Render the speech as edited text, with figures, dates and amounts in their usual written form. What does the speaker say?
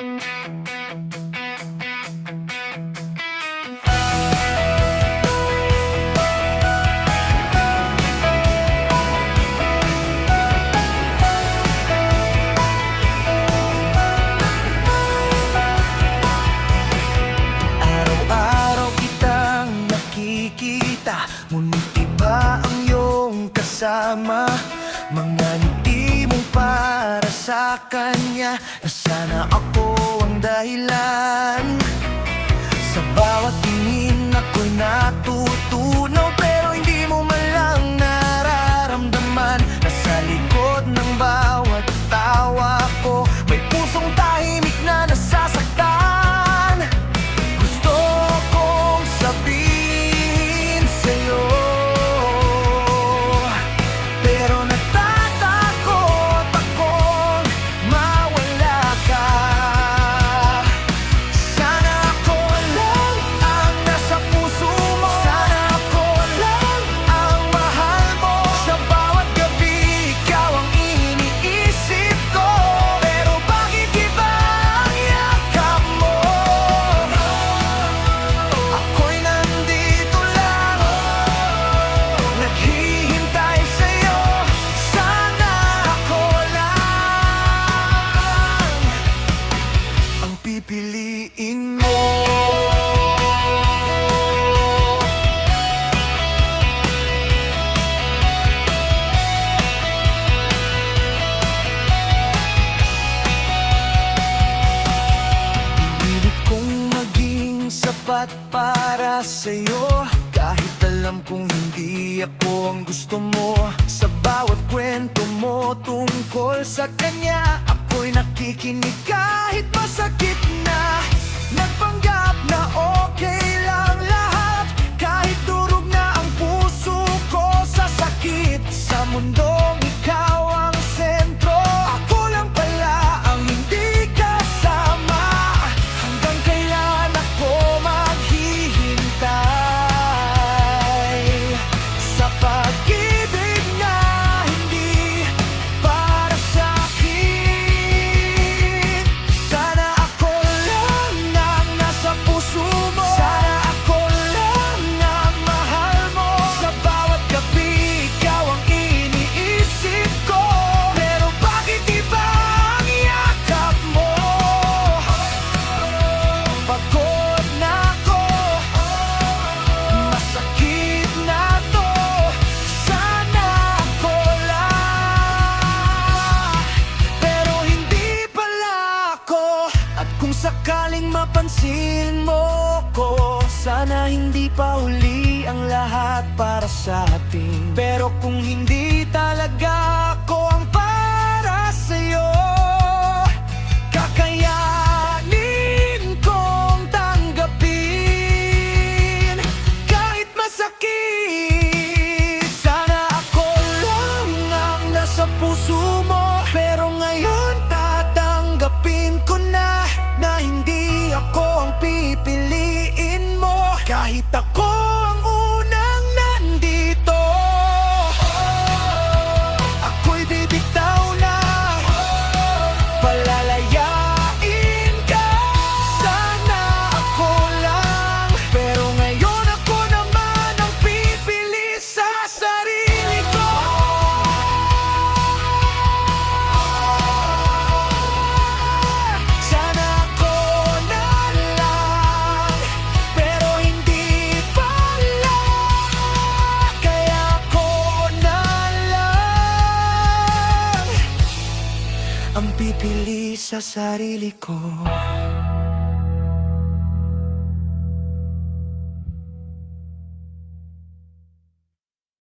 Araw-araw kitang nakikita, ngunit iba ang iyong kasama. Mga ngiti mong para sa kanya, na sana ako ang dahilan. Sa bawat tingin ako'y natutunaw, pero hindi mo man lang nararamdaman na sa likod ng bawat tawa ko may pusong tahimik na nasasaktan. Gusto kong sabihin sa'yo, pero natatakot akong mawala ka. Sana ako lang ang nasa puso mo, sana ako lang ang mahal mo. Sa bawat gabi ikaw ang iniisip ko, pero bakit iba ang yakap mo? Ako'y nandito lang, naghihintay sa'yo. Sana ako lang ang pipiliin mo. Pinilit kong maging sapat para sa'yo, kahit alam kong hindi ako ang gusto mo. Sa bawat kwento mo tungkol sa kanya, ako'y nakikinig kahit masakit na. Nagpanggap na okay lang lahat, kahit durog na ang puso ko sa sakit. Sa mundong ikaw ang sentro, ako lang pala ang hindi kasama. Hanggang kailan ako maghihintay sa pag-ibig na hindi para sa'kin? Sana ako lang ang nasa puso mo, sana ako lang ang mahal mo. Sa bawat gabi ikaw ang iniisip ko, pero bakit iba ang yakap mo? Pagod na ako, masakit na to. Sana ako lang, pero hindi pala ako. At kung sakaling mapansin mo ko, sana hindi pa huli ang lahat para sa atin. Pero kung hindi talaga ako ang para sa'yo, kakayanin kong tanggapin kahit masakit. Sana ako lang ang nasa puso mo, pero ngayon tatanggapin ko na hindi ako ang pipiliin mo. Kahit ako ang unang nandito, ako'y bibitaw na. Palalayain ka, sana ako lang, pero ngayon ako naman ang pipili sa sarili ko. Sana ako na lang, pero hindi pala. Kaya ako na lang ang pipili sa sarili ko.